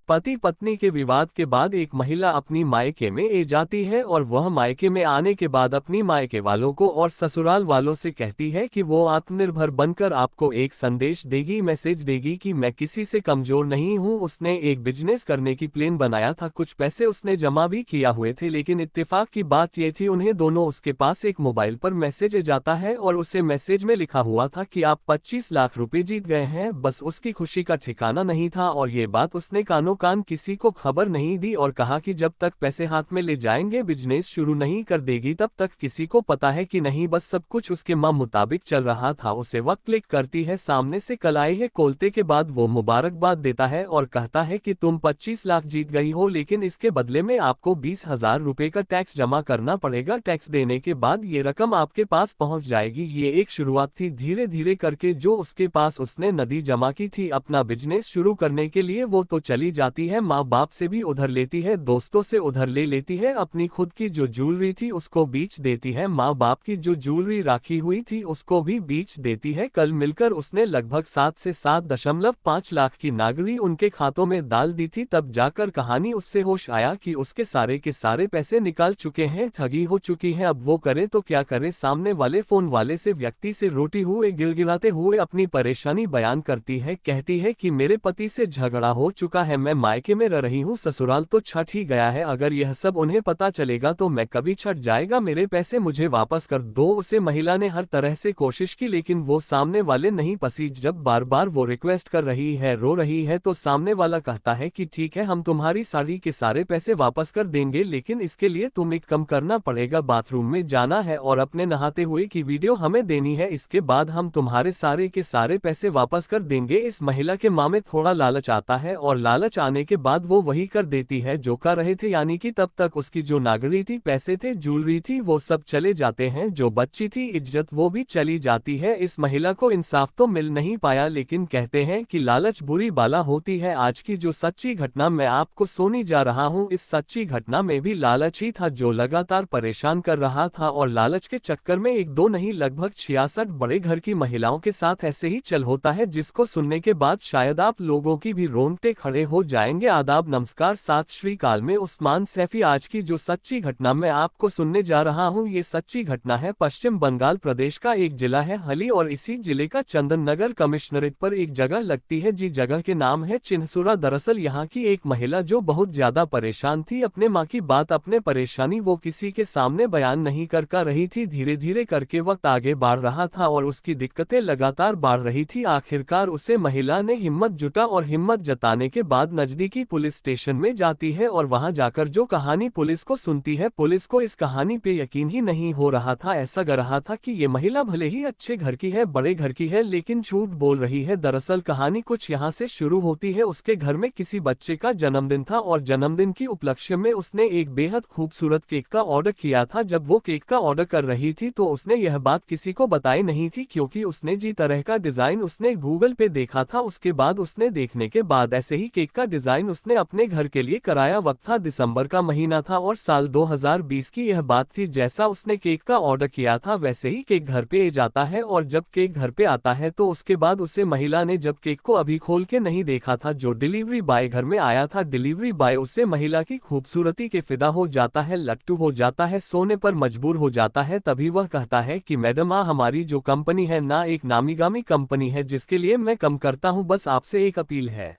पति पत्नी के विवाद के बाद एक महिला अपनी मायके में जाती है और वह मायके में आने के बाद अपनी मायके वालों को और ससुराल वालों से कहती है कि वो आत्मनिर्भर बनकर आपको एक संदेश देगी, मैसेज देगी कि मैं किसी से कमजोर नहीं हूं। उसने एक बिजनेस करने की प्लान बनाया था, कुछ पैसे उसने जमा भी किया हुए थे, लेकिन इत्तेफाक की बात यह थी उन्हें दोनों उसके पास एक मोबाइल पर मैसेज जाता है और उसे मैसेज में लिखा हुआ था कि आप 25 लाख रुपए जीत गए हैं। बस उसकी खुशी का ठिकाना नहीं था और ये बात उसने कानों कान किसी को खबर नहीं दी और कहा कि जब तक पैसे हाथ में ले जाएंगे बिजनेस शुरू नहीं कर देगी तब तक किसी को पता है कि नहीं। बस सब कुछ उसके मन मुताबिक चल रहा था। उसे वक्त क्लिक करती है, सामने से कल आई है, खोलते के बाद वो मुबारकबाद देता है और कहता है कि तुम 25 लाख जीत गई हो, लेकिन इसके बदले में आपको 20,000 रुपए का टैक्स जमा करना पड़ेगा। टैक्स देने के बाद ये रकम आपके पास पहुंच जाएगी। ये एक शुरुआत थी, धीरे धीरे करके जो उसके पास उसने नदी जमा की थी अपना बिजनेस शुरू करने के लिए वो तो चली जाती है, माँ बाप से भी उधार लेती है, दोस्तों से उधार ले लेती है, अपनी खुद की जो ज्वेलरी थी उसको बेच देती है, माँ बाप की जो ज्वेलरी राखी हुई थी उसको भी बेच देती है। कल मिलकर उसने लगभग 7 से 7.5 लाख की नागरी उनके खातों में डाल दी थी। तब जाकर कहानी उससे होश आया कि उसके सारे के सारे पैसे निकाल चुके हैं, ठगी हो चुकी है। अब वो करे तो क्या करे। सामने वाले फोन वाले से व्यक्ति से रोती हुए गिड़गिड़ाते हुए अपनी परेशानी बयान करती है, कहती है कि मेरे पति से झगड़ा हो चुका है, मैं मायके में रह रही हूँ, ससुराल तो छट ही गया है, अगर यह सब उन्हें पता चलेगा तो मैं कभी छट जाएगा, मेरे पैसे मुझे वापस कर दो। उसे महिला ने हर तरह से कोशिश की लेकिन वो सामने वाले नहीं पसीज। जब बार बार वो रिक्वेस्ट कर रही है, रो रही है, तो सामने वाला कहता है कि ठीक है, हम तुम्हारी साड़ी के सारे पैसे वापस कर देंगे, लेकिन इसके लिए तुम्हें कम करना पड़ेगा, बाथरूम में जाना है और अपने नहाते हुए की वीडियो हमें देनी है, इसके बाद हम तुम्हारे सारे के सारे पैसे वापस कर देंगे। इस महिला के माँ में थोड़ा लालच आता है और लालच आने के बाद वो वही कर देती है जो कर रहे थे, यानी कि तब तक उसकी जो नागरी थी, पैसे थे, ज्वेलरी थी, वो सब चले जाते हैं, जो बच्ची थी इज्जत वो भी चली जाती है। इस महिला को इंसाफ तो मिल नहीं पाया, लेकिन कहते हैं कि लालच बुरी बाला होती है। आज की जो सच्ची घटना मैं आपको सुनी जा रहा हूँ, इस सच्ची घटना में भी लालच ही था जो लगातार परेशान कर रहा था और लालच के चक्कर में एक दो नहीं लगभग 66 बड़े घर की महिलाओं के साथ ऐसे ही चल होता है, जिसको सुनने के बाद शायद आप लोगों की भी रोंगटे खड़े हो जाएंगे। आदाब, नमस्कार, सत श्री अकाल। में उस्मान सैफी। आज की जो सच्ची घटना मैं आपको सुनने जा रहा हूँ, ये सच्ची घटना है पश्चिम बंगाल प्रदेश का एक जिला है हली और इसी जिले का चंदन नगर कमिश्नरेट पर एक जगह लगती है, जी जगह के नाम है चिन्हसुरा। दरअसल यहाँ की एक महिला जो बहुत ज्यादा परेशान थी, अपने माँ की बात, अपने परेशानी वो किसी के सामने बयान नहीं कर रही थी। धीरे धीरे करके वक्त आगे बढ़ रहा था और उसकी दिक्कतें लगातार बढ़ रही थी। आखिरकार उसे महिला ने हिम्मत जुटा और हिम्मत जताने के बाद नजदीकी पुलिस स्टेशन में जाती है और वहां जाकर जो कहानी पुलिस को सुनती है, पुलिस को इस कहानी पे यकीन ही नहीं हो रहा था। ऐसा लग रहा था कि ये महिला भले ही अच्छे घर की है, बड़े घर की है, लेकिन झूठ बोल रही है। दरअसल कहानी कुछ यहाँ से शुरू होती है। उसके घर में किसी बच्चे का जन्मदिन था और जन्मदिन की उपलक्ष्य में उसने एक बेहद खूबसूरत केक का ऑर्डर किया था। जब वो केक का ऑर्डर कर रही थी तो उसने यह बात किसी को बताई नहीं थी, क्योंकि उसने जी तरह का डिजाइन उसने गूगल पे देखा था। उसके बाद उसने देखने के बाद ऐसे ही केक का डिजाइन उसने अपने घर के लिए कराया। वक्त था दिसंबर का महीना था और साल 2020 की यह बात थी। जैसा उसने केक का ऑर्डर किया था वैसे ही केक घर पे जाता है और जब केक घर पे आता है तो उसके बाद उसे महिला ने जब केक को अभी खोल के नहीं देखा था, जो डिलीवरी बॉय घर में आया था, डिलीवरी बॉय उससे महिला की खूबसूरती के फिदा हो जाता है, लट्टू हो जाता है, सोने पर मजबूर हो जाता है। तभी वह कहता है कि मैडम हमारी जो कंपनी है ना, एक नामीगामी कंपनी है जिसके लिए मैं कम करता हूँ, बस आपसे एक अपील है,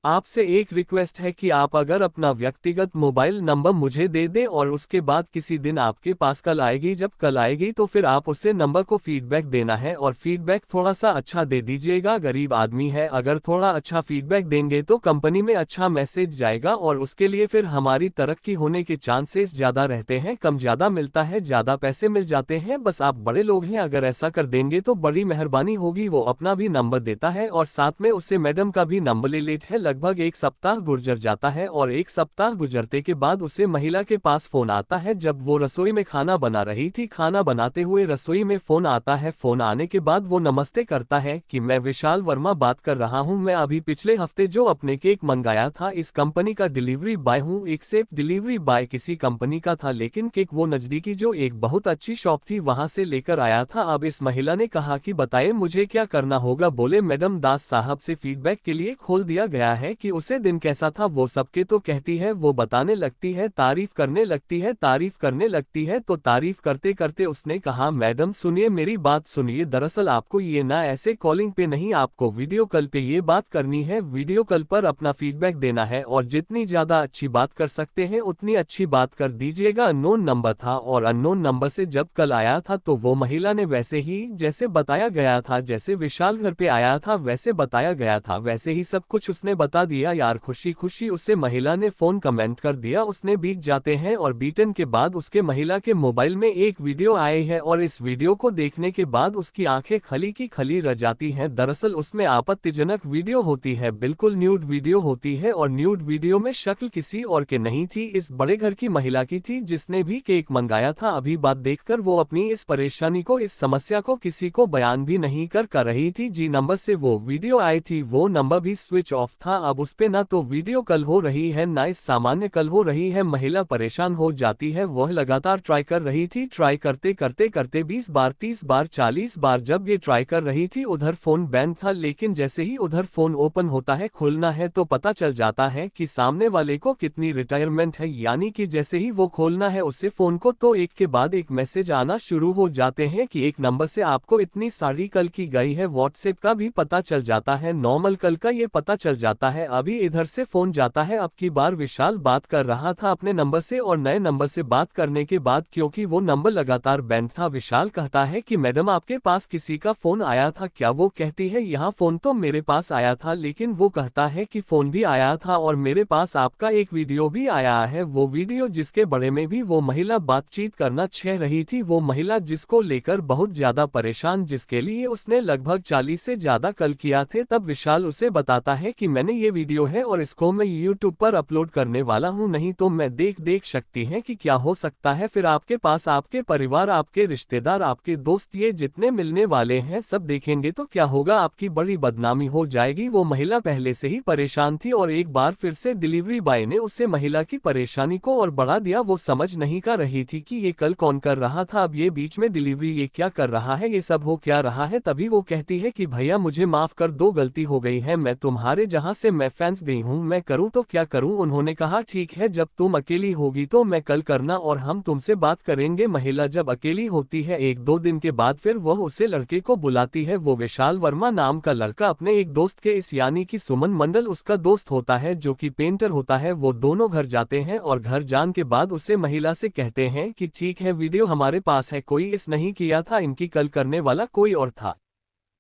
आपसे एक रिक्वेस्ट है कि आप अगर अपना व्यक्तिगत मोबाइल नंबर मुझे दे दें और उसके बाद किसी दिन आपके पास कल आएगी, जब कल आएगी तो फिर आप उससे नंबर को फीडबैक देना है और फीडबैक थोड़ा सा अच्छा दे दीजिएगा। गरीब आदमी है, अगर थोड़ा अच्छा फीडबैक देंगे तो कंपनी में अच्छा मैसेज जाएगा और उसके लिए फिर हमारी तरक्की होने के चांसेस ज्यादा रहते हैं। कम ज्यादा मिलता है, ज्यादा पैसे मिल जाते हैं, बस आप बड़े लोग हैं, अगर ऐसा कर देंगे तो बड़ी मेहरबानी होगी। वो अपना भी नंबर देता है और साथ में उससे मैडम का भी नंबर ले लेते हैं। लगभग एक सप्ताह गुजर जाता है और एक सप्ताह गुजरते के बाद उसे महिला के पास फोन आता है। जब वो रसोई में खाना बना रही थी, खाना बनाते हुए रसोई में फोन आता है। फोन आने के बाद वो नमस्ते करता है कि मैं विशाल वर्मा बात कर रहा हूं, मैं अभी पिछले हफ्ते जो अपने केक मंगाया था इस कंपनी का डिलीवरी बॉय हूं। एक सेफ डिलीवरी बॉय किसी कंपनी का था, लेकिन केक वो नजदीकी जो एक बहुत अच्छी शॉप थी वहां से लेकर आया था। अब इस महिला ने कहा कि बताइए मुझे क्या करना होगा। बोले मैडम दास साहब से फीडबैक के लिए खोल दिया गया है कि उसे दिन कैसा था, वो सबके तो कहती है, वो बताने लगती है, तारीफ करने लगती है, तारीफ करने लगती है। तो तारीफ करते करते उसने कहा, मैडम सुनिए, मेरी बात सुनिए, दरअसल आपको ये ना ऐसे कॉलिंग पे नहीं, आपको वीडियो कॉल पे ये बात करनी है, वीडियो कॉल पर अपना फीडबैक देना है और जितनी ज्यादा अच्छी बात कर सकते हैं उतनी अच्छी बात कर दीजिएगा। अननोन नंबर था और अननोन नंबर से जब कल आया था तो वो महिला ने वैसे ही जैसे बताया गया था, जैसे विशाल घर पे आया था वैसे बताया गया था, वैसे ही सब कुछ उसने बता दिया। यार खुशी खुशी उसे महिला ने फोन कमेंट कर दिया। उसने बीत जाते हैं और बीतने के बाद उसके महिला के मोबाइल में एक वीडियो आए है और इस वीडियो को देखने के बाद उसकी आंखें खली की खली रह जाती हैं। दरअसल उसमें आपत्तिजनक वीडियो होती है, बिल्कुल न्यूड वीडियो होती है और न्यूड वीडियो में शक्ल किसी और के नहीं थी, इस बड़े घर की महिला की थी जिसने भी केक मंगाया था। अभी बात देखकर वो अपनी इस परेशानी को, इस समस्या को किसी को बयान भी नहीं कर रही थी। जी नंबर से वो वीडियो आई थी, वो नंबर भी स्विच ऑफ था। अब उस पे ना तो वीडियो कॉल हो रही है ना इस सामान्य कॉल हो रही है। महिला परेशान हो जाती है, वह लगातार ट्राई कर रही थी, ट्राई करते करते करते 20 बार 30 बार 40 बार जब ये ट्राई कर रही थी उधर फोन बैंड था। लेकिन जैसे ही उधर फोन ओपन होता है, खोलना है तो पता चल जाता है कि सामने वाले को कितनी रिटायरमेंट है, यानी कि जैसे ही वो खोलना है उसे फोन को तो एक के बाद एक मैसेज आना शुरू हो जाते हैं कि एक नंबर से आपको इतनी सारी कल की गई है। व्हाट्सएप का भी पता चल जाता है, नॉर्मल कल का ये पता चल जाता है। अभी इधर से फोन जाता है, अब की बार विशाल बात कर रहा था अपने नंबर से और नए नंबर से बात करने के बाद क्योंकि वो नंबर लगातार बैंड था, विशाल कहता है कि मैडम आपके पास किसी का फोन आया था क्या? वो कहती है यहाँ फोन तो मेरे पास आया था, लेकिन वो कहता है कि फोन भी आया था और मेरे पास आपका एक वीडियो भी आया है। वो वीडियो जिसके बारे में भी वो महिला बातचीत करना चाह रही थी, वो महिला जिसको लेकर बहुत ज्यादा परेशान, जिसके लिए उसने लगभग 40 से ज्यादा कल किया थे। तब विशाल उसे बताता है कि मैंने ये वीडियो है और इसको मैं यूट्यूब पर अपलोड करने वाला हूँ, नहीं तो मैं देख सकती हैं कि क्या हो सकता है। फिर आपके पास आपके परिवार, आपके रिश्तेदार, आपके दोस्त, ये जितने मिलने वाले हैं सब देखेंगे तो क्या होगा, आपकी बड़ी बदनामी हो जाएगी। वो महिला पहले से ही परेशान थी और एक बार फिर से डिलीवरी बॉय ने उसे महिला की परेशानी को और बढ़ा दिया। वो समझ नहीं कर रही थी कि ये कल कौन कर रहा था, अब ये बीच में डिलीवरी ये क्या कर रहा है, ये सब हो क्या रहा है। तभी वो कहती है कि भैया मुझे माफ कर दो, गलती हो गई है, मैं तुम्हारे जहां से मैं फैंस गई हूँ, मैं करूँ तो क्या करूँ। उन्होंने कहा ठीक है, जब तुम अकेली होगी तो मैं कल करना और हम तुमसे बात करेंगे। महिला जब अकेली होती है 1-2 दिन के बाद फिर वह उसे लड़के को बुलाती है। वो विशाल वर्मा नाम का लड़का अपने एक दोस्त के, इस यानी कि सुमन मंडल उसका दोस्त होता है जो कि पेंटर होता है, वो दोनों घर जाते हैं और घर जाने के बाद उसे महिला से कहते हैं कि ठीक है वीडियो हमारे पास है, कोई इस नहीं किया था, इनकी कल करने वाला कोई और था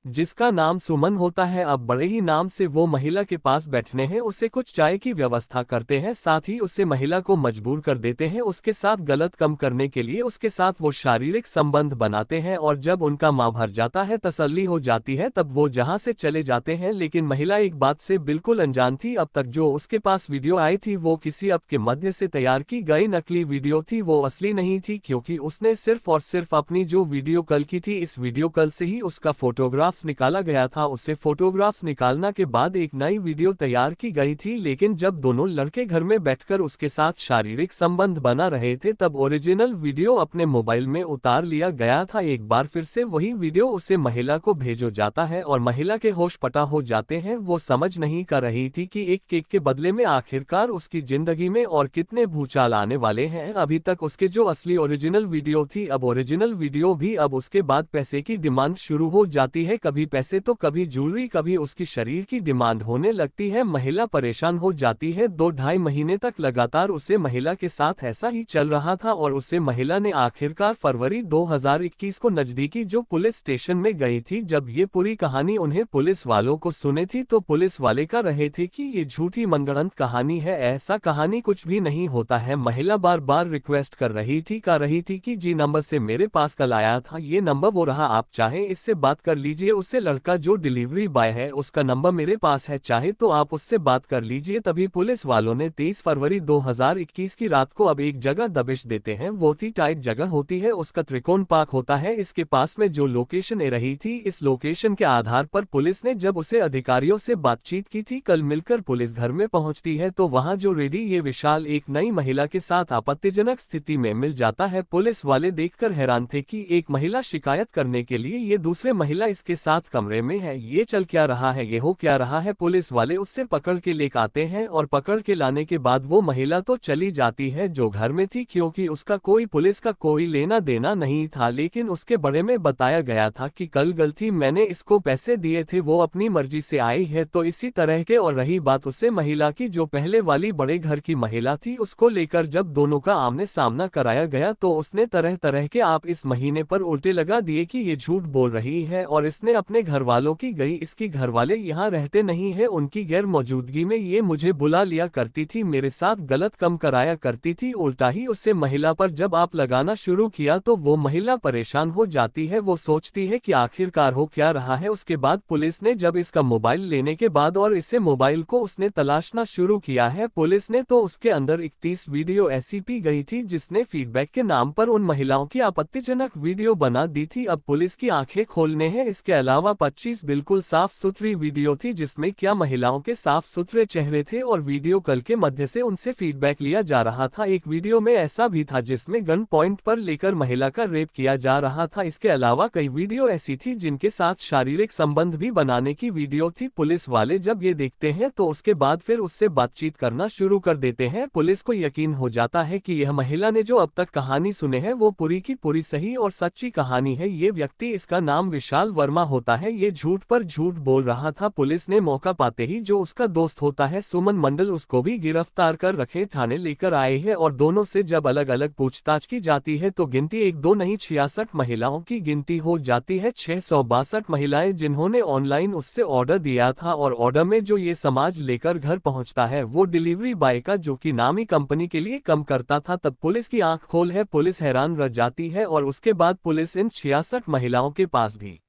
जिसका नाम सुमन होता है। अब बड़े ही नाम से वो महिला के पास बैठने हैं, उसे कुछ चाय की व्यवस्था करते हैं, साथ ही उसे महिला को मजबूर कर देते हैं उसके साथ गलत कम करने के लिए, उसके साथ वो शारीरिक संबंध बनाते हैं और जब उनका माँ भर जाता है, तसल्ली हो जाती है, तब वो जहां से चले जाते हैं। लेकिन महिला एक बात से बिल्कुल अनजान थी, अब तक जो उसके पास वीडियो आई थी वो किसी अब के मध्य से तैयार की गई नकली वीडियो थी, वो असली नहीं थी, क्योंकि उसने सिर्फ और सिर्फ अपनी जो वीडियो कॉल की थी, इस वीडियो कॉल से ही उसका फोटोग्राफ निकाला गया था। उसे फोटोग्राफ्स निकालने के बाद एक नई वीडियो तैयार की गई थी, लेकिन जब दोनों लड़के घर में बैठकर उसके साथ शारीरिक संबंध बना रहे थे तब ओरिजिनल वीडियो अपने मोबाइल में उतार लिया गया था। एक बार फिर से वही वीडियो उसे महिला को भेजो जाता है और महिला के होश पटा हो जाते हैं। वो समझ नहीं कर रही थी कि एक केक के बदले में आखिरकार उसकी जिंदगी में और कितने भूचाल आने वाले हैं। अभी तक उसके जो असली ओरिजिनल वीडियो थी, अब ओरिजिनल वीडियो भी अब उसके बाद पैसे की डिमांड शुरू हो जाती है, कभी पैसे तो कभी ज्वेलरी, कभी उसकी शरीर की डिमांड होने लगती है। महिला परेशान हो जाती है। 2-2.5 महीने तक लगातार उसे महिला के साथ ऐसा ही चल रहा था और उसे महिला ने आखिरकार फरवरी 2021 को नजदीकी जो पुलिस स्टेशन में गई थी। जब ये पूरी कहानी उन्हें पुलिस वालों को सुने थी तो पुलिस वाले कह रहे थे कि ये झूठी मनगढ़ंत कहानी है, ऐसा कहानी कुछ भी नहीं होता है। महिला बार बार रिक्वेस्ट कर रही थी, कह रही थी कि जी नंबर से मेरे पास कल आया था, ये नंबर वो रहा, आप चाहे इससे बात कर लीजिए। उससे लड़का जो डिलीवरी बॉय है उसका नंबर मेरे पास है, चाहे तो आप उससे बात कर लीजिए। तभी पुलिस वालों ने 23 फरवरी 2021 की रात को अब एक जगह दबिश देते हैं। वो थी टाइट जगह होती है, उसका त्रिकोण पार्क होता है, इसके पास में जो लोकेशन ए रही थी, इस लोकेशन के आधार पर पुलिस ने जब उसे अधिकारियों से बातचीत की थी, कल मिलकर पुलिस घर में पहुंचती है तो वहां जो रेडी ये विशाल एक नई महिला के साथ आपत्तिजनक स्थिति में मिल जाता है। पुलिस वाले देखकर हैरान थे कि एक महिला शिकायत करने के लिए ये दूसरे महिला इसके साथ कमरे में है। ये चल क्या रहा है, ये हो क्या रहा है। पुलिस वाले उससे पकड़ के लेकर आते हैं और पकड़ के लाने के बाद वो महिला तो चली जाती है जो घर में थी, क्योंकि उसका कोई पुलिस का कोई लेना देना नहीं था। लेकिन उसके बारे में बताया गया था कि कल गलती मैंने इसको पैसे दिए थे, वो अपनी मर्जी से आई है। तो इसी तरह के। और रही बात उससे महिला की, जो पहले वाली बड़े घर की महिला थी, उसको लेकर जब दोनों का आमने सामना कराया गया तो उसने तरह तरह के आप इस महीने पर उल्टे लगा दिए कि ये झूठ बोल रही है और इसने अपने घर वालों की गई, इसकी घर वाले यहाँ रहते नहीं है, उनकी गैर मौजूदगी में ये मुझे बुला लिया करती थी, मेरे साथ गलत कम कराया करती थी। उल्टा ही उससे महिला पर जब आप लगाना शुरू किया तो वो महिला परेशान हो जाती है, वो सोचती है कि आखिरकार हो क्या रहा है। उसके बाद पुलिस ने जब इसका मोबाइल लेने के बाद और इससे मोबाइल को उसने तलाशना शुरू किया है पुलिस ने, तो उसके अंदर 31 वीडियो ऐसी पी गई थी जिसने फीडबैक के नाम पर उन महिलाओं की आपत्तिजनक वीडियो बना दी थी। अब पुलिस की आंखें खोलने हैं। इसके अलावा 25 बिल्कुल साफ सुथरी वीडियो थी जिसमें क्या महिलाओं के साफ सुथरे चेहरे थे और वीडियो कॉल के मध्य से उनसे फीडबैक लिया जा रहा था। एक वीडियो में ऐसा भी था जिसमें गन पॉइंट पर लेकर महिला का रेप किया जा रहा था। इसके अलावा कई वीडियो ऐसी थी जिनके साथ शारीरिक संबंध भी बनाने की वीडियो थी। पुलिस वाले जब ये देखते हैं तो उसके बाद फिर उससे बातचीत करना शुरू कर देते हैं। पुलिस को यकीन हो जाता है कि यह महिला ने जो अब तक कहानी सुने है वो पूरी की पूरी सही और सच्ची कहानी है। ये व्यक्ति, इसका नाम विशाल वर्मा होता है, ये झूठ पर झूठ बोल रहा था। पुलिस ने मौका पाते ही जो उसका दोस्त होता है सुमन मंडल, उसको भी गिरफ्तार कर रखे थाने लेकर आए हैं और दोनों से जब अलग अलग पूछताछ की जाती है तो गिनती 1-2 नहीं 66 महिलाओं की गिनती हो जाती है। 662 महिलाएं जिन्होंने ऑनलाइन उससे ऑर्डर दिया था और ऑर्डर में जो ये समाज लेकर घर पहुंचता है वो डिलीवरी बॉय का, जो कि नामी कंपनी के लिए कम करता था। तब पुलिस की आंख खोल है, पुलिस हैरान रह जाती है और उसके बाद पुलिस इन 66 महिलाओं के पास भी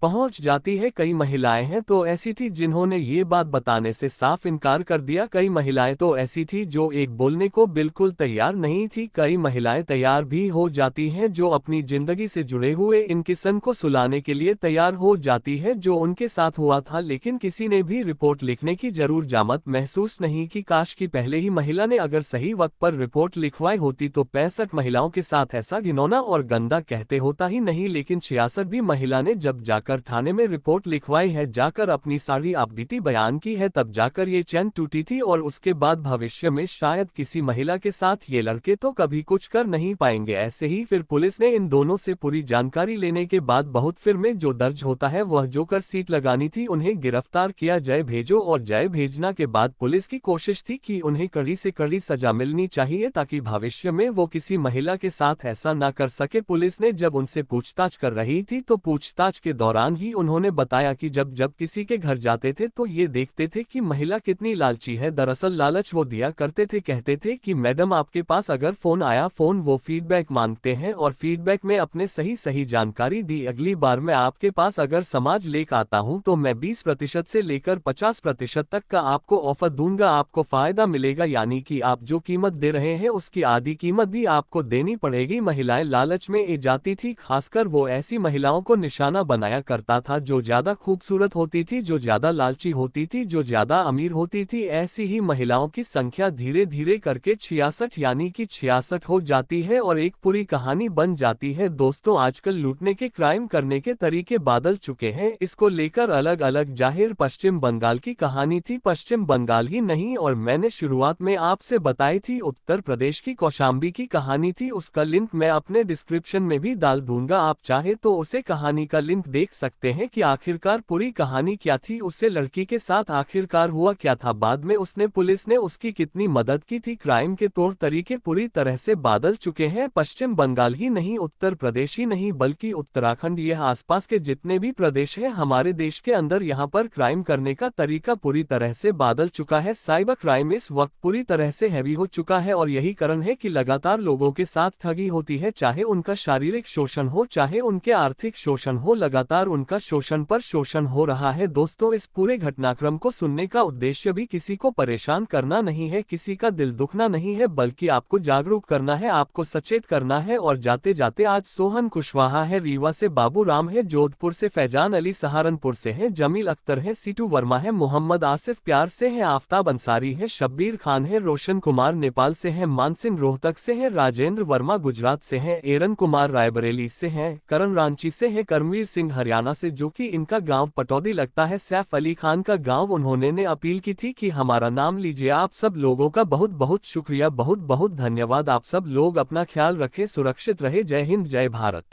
पहुंच जाती है। कई महिलाएं हैं तो ऐसी थी जिन्होंने ये बात बताने से साफ इनकार कर दिया, कई महिलाएं तो ऐसी थी जो एक बोलने को बिल्कुल तैयार नहीं थी, कई महिलाएं तैयार भी हो जाती हैं जो अपनी जिंदगी से जुड़े हुए इन किस्म को सुलाने के लिए तैयार हो जाती है जो उनके साथ हुआ था। लेकिन किसी ने भी रिपोर्ट लिखने की जरूर जामत महसूस नहीं की। काश की पहले ही महिला ने अगर सही वक्त पर रिपोर्ट लिखवाई होती तो 65 महिलाओं के साथ ऐसा घिनौना और गंदा कहते होता ही नहीं। लेकिन 66 भी महिला ने जब जाकर थाने में रिपोर्ट लिखवाई है, जाकर अपनी सारी आपबीती बयान की है, तब जाकर ये चैन टूटी थी और उसके बाद भविष्य में शायद किसी महिला के साथ ये लड़के तो कभी कुछ कर नहीं पाएंगे। ऐसे ही फिर पुलिस ने इन दोनों से पूरी जानकारी लेने के बाद बहुत फिर में जो दर्ज होता है वह जो कर सीट लगानी थी उन्हें गिरफ्तार किया जय भेजो। और जय भेजना के बाद पुलिस की कोशिश थी कि उन्हें कड़ी से कड़ी सजा मिलनी चाहिए ताकि भविष्य में वो किसी महिला के साथ ऐसा ना कर सके। पुलिस ने जब उनसे पूछताछ कर रही थी तो पूछताछ के दौरान ही उन्होंने बताया कि जब जब किसी के घर जाते थे तो ये देखते थे कि महिला कितनी लालची है। दरअसल लालच वो दिया करते थे, कहते थे कि मैडम आपके पास अगर फोन आया, फोन वो फीडबैक मांगते हैं और फीडबैक में अपने सही जानकारी दी, अगली बार मैं आपके पास अगर समाज लेकर आता हूं तो मैं 20% से लेकर 50% तक का आपको ऑफर दूंगा, आपको फायदा मिलेगा, यानी कि आप जो कीमत दे रहे हैं उसकी आधी कीमत भी आपको देनी पड़ेगी। महिलाएं लालच में ए जाती थी, खासकर वो ऐसी महिलाओं को निशाना बनाया करता था जो ज्यादा खूबसूरत होती थी, जो ज्यादा लालची होती थी, जो ज्यादा अमीर होती थी। ऐसी ही महिलाओं की संख्या धीरे धीरे करके 66 यानी कि 66 हो जाती है और एक पूरी कहानी बन जाती है। दोस्तों, आजकल लूटने के, क्राइम करने के तरीके बदल चुके हैं। इसको लेकर अलग अलग जाहिर पश्चिम बंगाल की कहानी थी, पश्चिम बंगाल ही नहीं, और मैंने शुरुआत में आपसे बताई थी उत्तर प्रदेश की कौशाम्बी की कहानी थी। उसका लिंक मैं अपने डिस्क्रिप्शन में भी डाल दूंगा, आप चाहे तो उसे कहानी का लिंक देख सकते हैं कि आखिरकार पूरी कहानी क्या थी, उससे लड़की के साथ आखिरकार हुआ क्या था, बाद में उसने, पुलिस ने उसकी कितनी मदद की थी। क्राइम के तौर तरीके पूरी तरह से बदल चुके हैं। पश्चिम बंगाल ही नहीं, उत्तर प्रदेश ही नहीं, बल्कि उत्तराखंड, यह आसपास के जितने भी प्रदेश हैं हमारे देश के अंदर, यहाँ पर क्राइम करने का तरीका पूरी तरह से बदल चुका है। साइबर क्राइम इस वक्त पूरी तरह से हैवी हो चुका है और यही कारण है कि लगातार लोगों के साथ ठगी होती है, चाहे उनका शारीरिक शोषण हो, चाहे उनके आर्थिक शोषण हो, लगातार उनका शोषण पर शोषण हो रहा है। दोस्तों, इस पूरे घटनाक्रम को सुनने का उद्देश्य भी किसी को परेशान करना नहीं है, किसी का दिल दुखना नहीं है, बल्कि आपको जागरूक करना है, आपको सचेत करना है। और जाते जाते आज सोहन कुशवाहा है, रीवा से बाबू राम है, जोधपुर से फैजान अली सहारनपुर से है, जमील अख्तर है, सीटू वर्मा है, मोहम्मद आसिफ प्यार से है, आफ्ताब अंसारी है, शब्बीर खान है, रोशन कुमार नेपाल से है, मानसिंह रोहतक से है, राजेंद्र वर्मा गुजरात से है, एरन कुमार रायबरेली से है, करण रांची से है, करमवीर सिंह हरियाणा हरियाणा से, जो कि इनका गांव पटौदी लगता है, सैफ अली खान का गांव। उन्होंने ने अपील की थी कि हमारा नाम लीजिए। आप सब लोगों का बहुत बहुत शुक्रिया, बहुत बहुत धन्यवाद। आप सब लोग अपना ख्याल रखें, सुरक्षित रहे। जय हिंद, जय भारत।